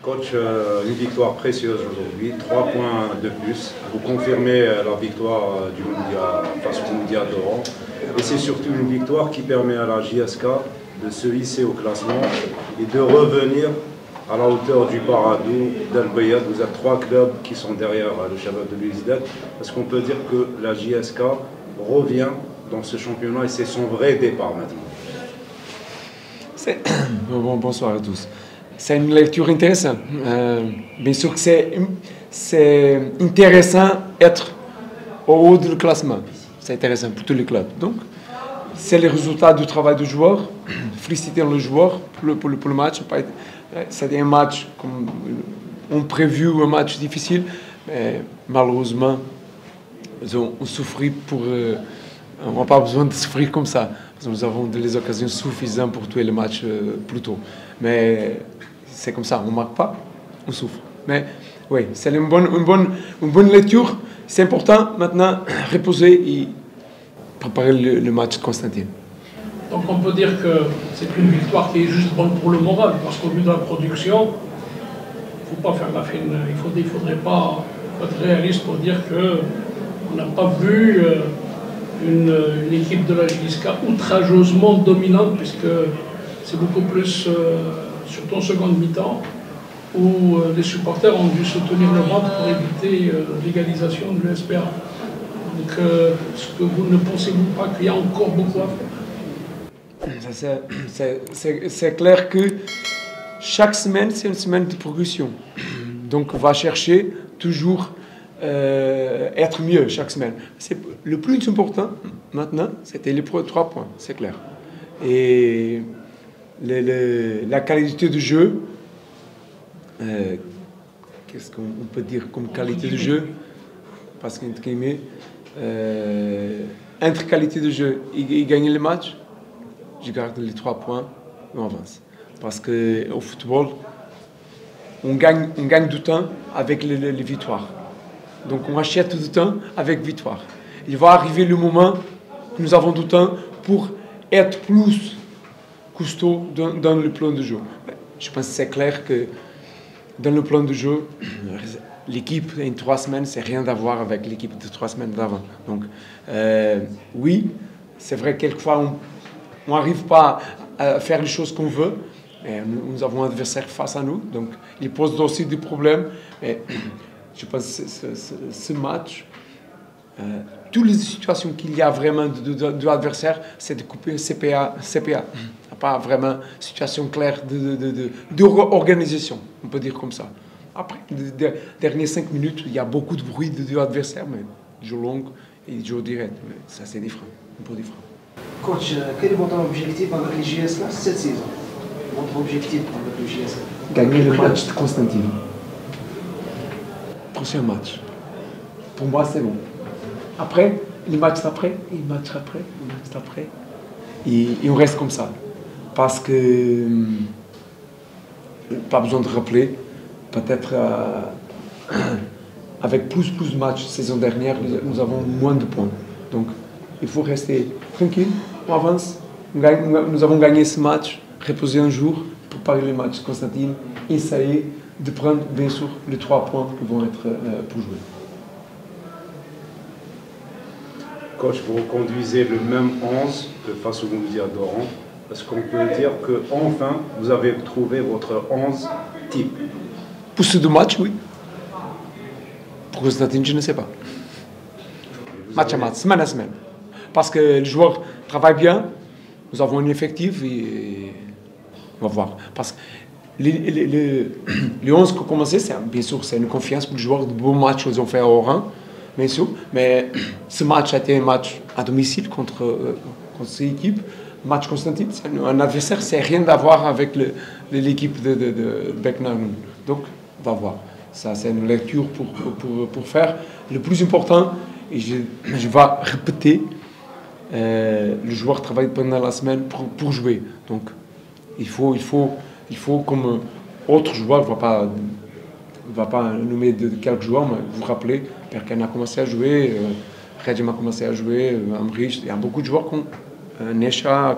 Coach, une victoire précieuse aujourd'hui, 3 points de plus. Vous confirmez la victoire du mondial, face au mondial d'Oran. Et c'est surtout une victoire qui permet à la JSK de se hisser au classement et de revenir à la hauteur du Paradou, d'Al-Bayad. Vous avez 3 clubs qui sont derrière le Shabab de Belouizdad. Parce qu'on peut dire que la JSK revient dans ce championnat et c'est son vrai départ maintenant. Bonsoir à tous. C'est une lecture intéressante. Bien sûr que c'est intéressant d'être au haut du classement. C'est intéressant pour tous les clubs. Donc, c'est le résultat du travail du joueur. Féliciter le joueur pour le match. C'était un match, comme on prévu, un match difficile. Mais malheureusement, on souffrit pour... on n'a pas besoin de souffrir comme ça. Nous avons des occasions suffisantes pour tuer le match plus tôt. Mais c'est comme ça, on ne marque pas, on souffre. Mais oui, c'est une bonne lecture. C'est important maintenant reposer et préparer le match de Constantine. Donc on peut dire que c'est une victoire qui est juste bonne pour le moral, parce qu'au vu de la production, il ne faut pas faire la fine. Il ne faudrait pas être réaliste pour dire qu'on n'a pas vu une équipe de la JSK outrageusement dominante, puisque c'est beaucoup plus, surtout en seconde mi-temps, où les supporters ont dû se tenir le ventre pour éviter l'égalisation de l'USPA. Donc, est-ce que vous ne pensez-vous pas qu'il y a encore beaucoup à faire? C'est clair que chaque semaine, c'est une semaine de progression. Donc, on va chercher toujours être mieux chaque semaine. Le plus important, maintenant, c'était les 3 points, c'est clair. Et la qualité du jeu, qu'est-ce qu'on peut dire comme qualité de jeu? Parce qu'entre guillemets, entre qualité de jeu et gagner le match, je garde les 3 points et on avance. Parce qu'au football, on gagne du temps avec les victoires. Donc on achète du temps avec victoire. Il va arriver le moment que nous avons du temps pour être plus costaud dans le plan de jeu. Je pense que c'est clair que dans le plan de jeu, l'équipe en 3 semaines, c'est rien à voir avec l'équipe de 3 semaines d'avant. Donc oui, c'est vrai que quelquefois on n'arrive pas à faire les choses qu'on veut. Mais nous avons un adversaire face à nous, donc il pose aussi des problèmes. Mais je pense que ce match, toutes les situations qu'il y a vraiment de l'adversaire, c'est de couper CPA. Il n'y a pas vraiment de situation claire de organisation, on peut dire comme ça. Après, les dernières 5 minutes, il y a beaucoup de bruit de l'adversaire, mais jour long et jour direct. Mais ça, c'est différent, un peu différent. Coach, quel est votre objectif avec les JSK cette saison? Votre objectif avec le JSK? Gagner le match de Constantine. Prochain match. Pour moi, c'est bon. Après, le match d'après, et le match après, le match d'après. Et on reste comme ça. Parce que, pas besoin de rappeler, peut-être avec plus de matchs saison dernière, nous avons moins de points. Donc, il faut rester tranquille, on avance. Nous avons gagné ce match, reposer un jour, préparer le match de Constantine, essayer de prendre, bien sûr, les 3 points qui vont être pour jouer. Coach, vous conduisez le même 11 que face au mondial d'Oran. Est-ce qu'on peut dire qu'enfin, vous avez trouvé votre 11 type? Pour ce 2 matchs, oui. Pour Constantine, je ne sais pas. Match à match, semaine à semaine. Parce que les joueurs travaillent bien, nous avons un effectif et on va voir. Parce que les 11 qui ont commencé, bien sûr, c'est une confiance pour les joueurs de beaux matchs qu'ils ont fait à Oran, bien sûr. Mais ce match a été un match à domicile contre cette équipe. Match Constantine, c'est un adversaire, c'est rien à voir avec l'équipe de Beknaoun. Donc, on va voir. Ça, c'est une lecture pour faire. Le plus important, et je vais répéter, le joueur travaille pendant la semaine pour jouer. Donc, il faut comme autre joueur, je ne vais pas nommer de quelques joueurs, mais vous rappelez, Perkan a commencé à jouer, Redjem a commencé à jouer, Amrich, il y a beaucoup de joueurs qui ont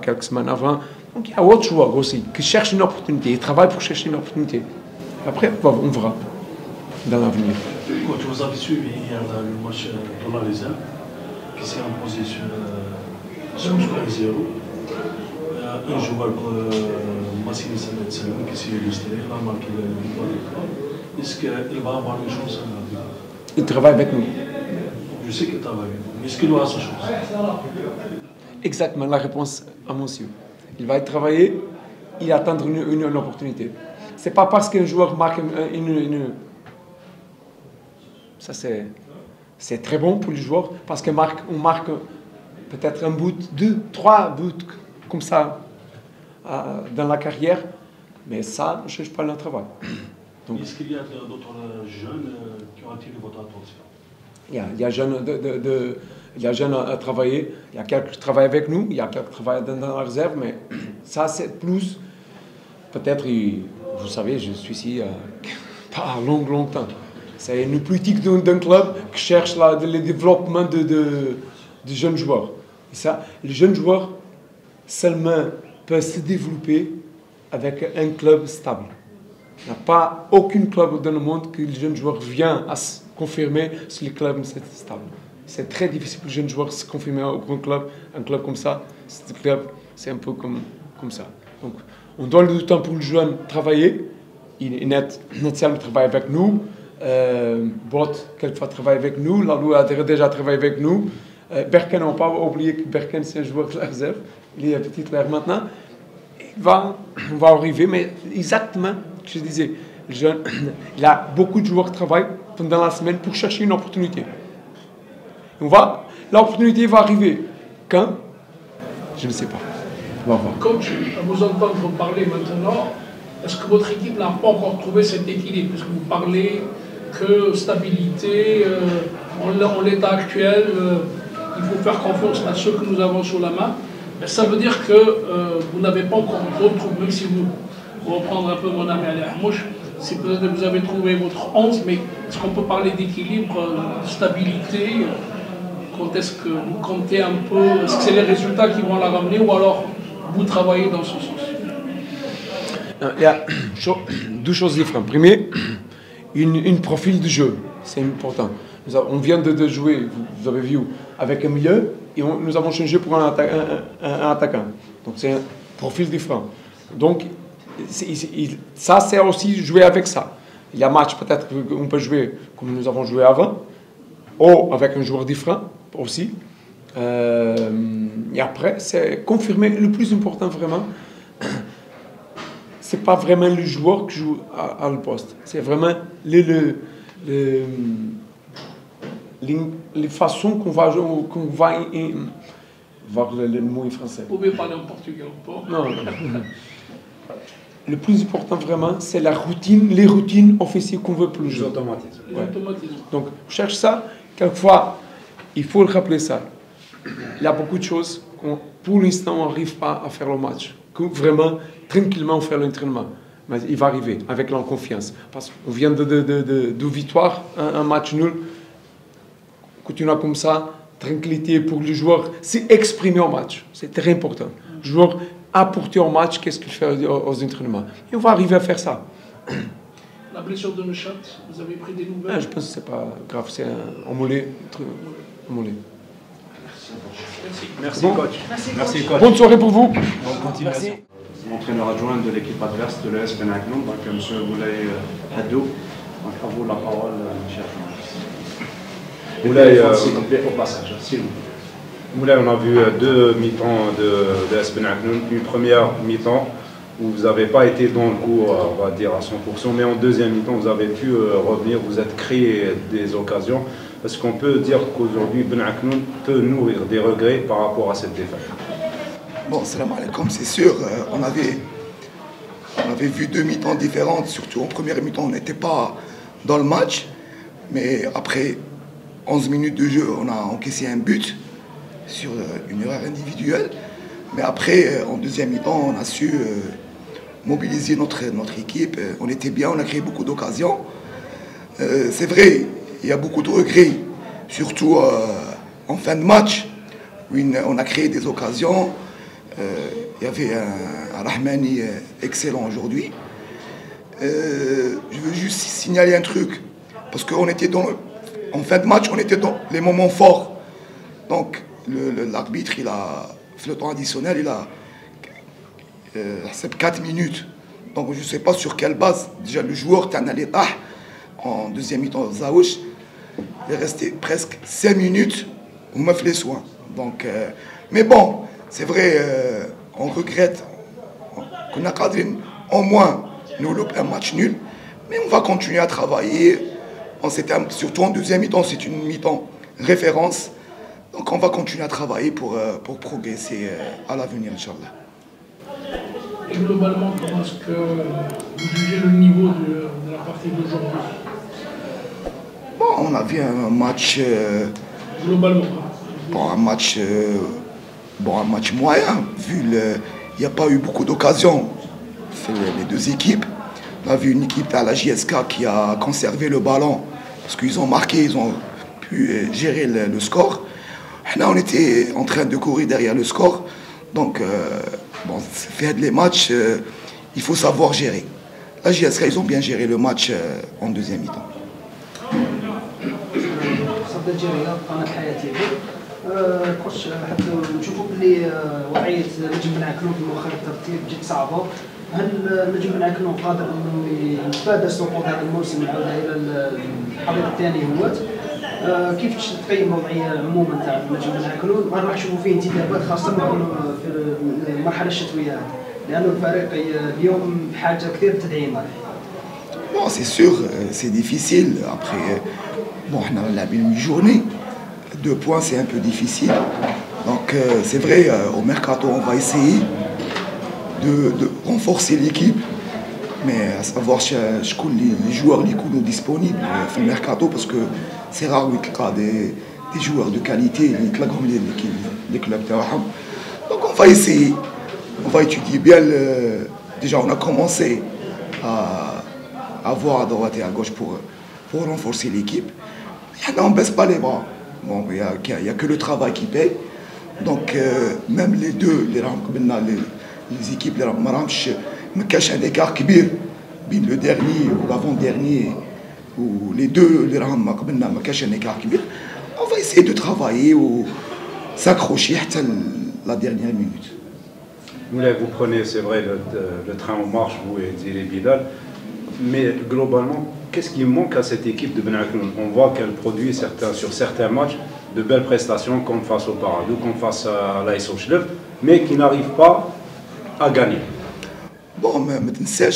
quelques semaines avant. Donc il y a d'autres joueurs aussi qui cherchent une opportunité, ils travaillent pour chercher une opportunité. Après, on verra dans l'avenir. Coach, vous avez suivi hier le match de la réserve qui s'est imposé sur 5-0. Un joueur Massimo Samet qui s'est illustré, il a marqué le victoire. Est-ce qu'il va avoir une chance? Il travaille avec nous. Je sais qu'il travaille avec nous, mais est-ce qu'il aura sa chance? Exactement la réponse à monsieur. Il va y travailler, il attendre une opportunité. C'est pas parce qu'un joueur marque ça c'est très bon pour les joueurs, parce qu'on marque peut-être un but, 2, 3 buts comme ça dans la carrière, mais ça ne change pas le travail. Est-ce qu'il y a d'autres jeunes qui ont attiré votre attention? Il y a jeunes à travailler, il y a quelques qui travaillent avec nous, il y a quelques qui travaillent dans la réserve, mais ça c'est plus, peut-être, vous savez, je suis ici pas longtemps. C'est une politique d'un club qui cherche le développement de jeunes joueurs. Et ça, les jeunes joueurs seulement peuvent se développer avec un club stable. Il n'y a pas aucun club dans le monde que les jeunes joueurs viennent à se confirmer si le club est stable. C'est très difficile pour les jeunes joueurs de se confirmer à un club comme ça. Ce club, c'est un peu comme ça. Donc, on donne du temps pour le jeune travailler. Net travaille avec nous. Bot, quelquefois, travaille avec nous. Lalou a déjà travaillé avec nous. Berken, on ne pas oublier que Berken, c'est un joueur de la réserve. Il est titulaire maintenant. On va arriver, mais exactement ce que je disais. Le jeune, il y a beaucoup de joueurs qui travaillent pendant la semaine pour chercher une opportunité. L'opportunité va arriver. Quand? Je ne sais pas. On va voir. Coach, à vous entendre parler maintenant, est-ce que votre équipe n'a pas encore trouvé cet équilibre? Parce que vous parlez que stabilité, en l'état actuel, il faut faire confiance à ceux que nous avons sous la main. Mais ça veut dire que vous n'avez pas encore retrouvé, même si vous reprendre un peu mon ami Ali Ahmouch, si peut-être vous avez trouvé votre 11, mais est-ce qu'on peut parler d'équilibre, de stabilité? Quand est-ce que vous comptez un peu? Est-ce que c'est les résultats qui vont la ramener ou alors vous travaillez dans ce sens? Il y a deux choses différentes. Premier, une profil de jeu, c'est important. On vient de jouer, vous avez vu, avec un milieu et nous avons changé pour un attaquant. Donc c'est un profil différent. Donc ça, c'est aussi jouer avec ça. Il y a match, peut-être qu'on peut jouer comme nous avons joué avant, ou avec un joueur différent aussi. Et après, c'est confirmer. Le plus important, vraiment, c'est pas vraiment le joueur qui joue à le poste. C'est vraiment les façons qu'on va voir le mot en français. Vous pouvez parler en portugais ou pas? Non. Le plus important vraiment, c'est les routines offensives qu'on veut pour le jeu. Les automatismes. Les automatismes. Donc, on cherche ça. Quelquefois, il faut le rappeler ça. Il y a beaucoup de choses qu'on, pour l'instant, on n'arrive pas à faire le match. Que vraiment, tranquillement, faire l'entraînement. Mais il va arriver, avec la confiance. Parce qu'on vient de victoire, un match nul. Continuer comme ça, tranquillité pour le joueur, c'est exprimer au match. C'est très important. Le joueur apporter au match qu'est-ce qu'il fait aux entraînements. Et on va arriver à faire ça. La blessure de Nechat, vous avez pris des nouvelles? Je pense que ce n'est pas grave, c'est un mollet. Merci, bon. coach. Merci, coach. Bonne soirée pour vous. Bonne continuation. Entraîneur adjoint de l'équipe adverse de l'ES Benaknoun, donc M. Moulay Hadou. Donc à vous la parole, cher journaliste. Moulay, s'il vous plaît, au passage, s'il vous plaît. Moulay, on a vu deux mi-temps de l'ES Benaknoun. Une première mi-temps où vous n'avez pas été dans le coup, on va dire à 100%, mais en deuxième mi-temps, vous avez pu revenir, vous êtes créé des occasions. Est-ce qu'on peut dire qu'aujourd'hui, Benaknoun peut nourrir des regrets par rapport à cette défaite? Bon, salam alaikum, c'est sûr, on avait vu deux mi-temps différentes, surtout en première mi-temps, on n'était pas dans le match, mais après 11 minutes de jeu, on a encaissé un but sur une erreur individuelle, mais après, en deuxième mi-temps, on a su mobiliser notre équipe, on était bien, on a créé beaucoup d'occasions. C'est vrai, il y a beaucoup de regrets, surtout en fin de match, où on a créé des occasions. Il y avait un Rahmani excellent aujourd'hui. je veux juste signaler un truc. Parce qu'en en fin de match, on était dans les moments forts. Donc, l'arbitre, le temps additionnel, il a 4 minutes. Donc, je ne sais pas sur quelle base. Déjà, le joueur, en deuxième mi-temps, Zaouch, il est resté presque 5 minutes. On m'a fait les soins. Donc, mais bon, c'est vrai, on regrette qu'on a cadré au moins nous un match nul. Mais on va continuer à travailler. Surtout en deuxième mi-temps, c'est une mi-temps référence. Donc on va continuer à travailler pour progresser à l'avenir, Inch'Allah. Et globalement, comment est-ce que vous jugez le niveau de la partie d'aujourd'hui? Bon, on a vu un match... globalement. Bon, un match moyen, vu il n'y a pas eu beaucoup d'occasions, les deux équipes. On a vu une équipe à la JSK qui a conservé le ballon, parce qu'ils ont marqué, ils ont pu gérer le score. Là, on était en train de courir derrière le score. Donc, bon, faire les matchs, il faut savoir gérer. La JSK, ils ont bien géré le match en deuxième mi-temps. كوش حتى نشوفوا بلي وضعيه نجم بنعكلون في مؤخر الترتيب جد صعبه. هل نجم بنعكلون قادر انه يتفادى السقوط هذا الموسم والعوده الى الحضيض الثاني هوات؟ كيف تقيم الوضعيه عموما تاع نجم بنعكلون؟ راح نشوفوا فيه انتدابات خاصه في المرحله الشتويه هذه، لانه الفريق اليوم بحاجه كثير للتدعيمات. Bon, c'est sûr, c'est difficile. Après, bon, on a une journée. 2 points, c'est un peu difficile. Donc, c'est vrai, au mercato, on va essayer de renforcer l'équipe. Mais à savoir, les joueurs les disponibles dans le mercato, parce que c'est rare qu'il y a des joueurs de qualité, les clubs. Donc, on va essayer. On va étudier bien. Déjà, on a commencé à voir à droite et à gauche pour renforcer l'équipe. Et on ne baisse pas les bras. Bon, il n'y a que le travail qui paye. Donc, même les deux, les équipes, me cachent un écart kbir. Le dernier ou l'avant-dernier, ou les deux, me cachent un écart kbir. On va essayer de travailler ou s'accrocher à la dernière minute. Vous prenez, c'est vrai, le train en marche, vous et Zili Bilal. Mais globalement, qu'est-ce qui manque à cette équipe de Ben Akloun? On voit qu'elle produit sur certains matchs de belles prestations, comme face au Paradou, comme face à l'AS Ochlef, mais qui n'arrivent pas à gagner. Bon, mais tu sais,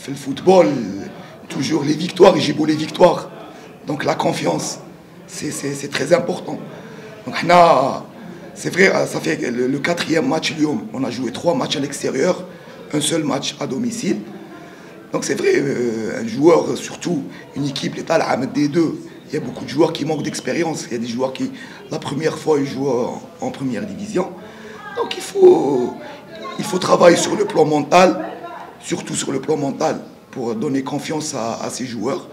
le football, toujours les victoires, et j'ai beau les victoires. Donc la confiance, c'est très important. Donc c'est vrai, ça fait le 4e match, on a joué 3 matchs à l'extérieur, un seul match à domicile. Donc c'est vrai, un joueur, surtout une équipe, l'état à des deux, il y a beaucoup de joueurs qui manquent d'expérience. Il y a des joueurs qui, la première fois, ils jouent en première division. Donc il faut travailler sur le plan mental, surtout sur le plan mental, pour donner confiance à ces joueurs.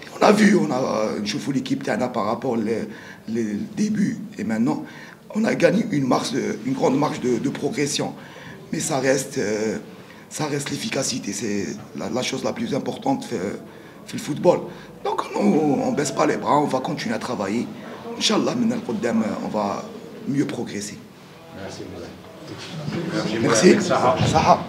Et on a vu, je fous l'équipe par rapport au début et maintenant, on a gagné une grande marge de progression. Mais ça reste l'efficacité, c'est la chose la plus importante fait le football. Donc on ne baisse pas les bras, on va continuer à travailler. Inch'Allah, on va mieux progresser. Merci. Merci. Saha.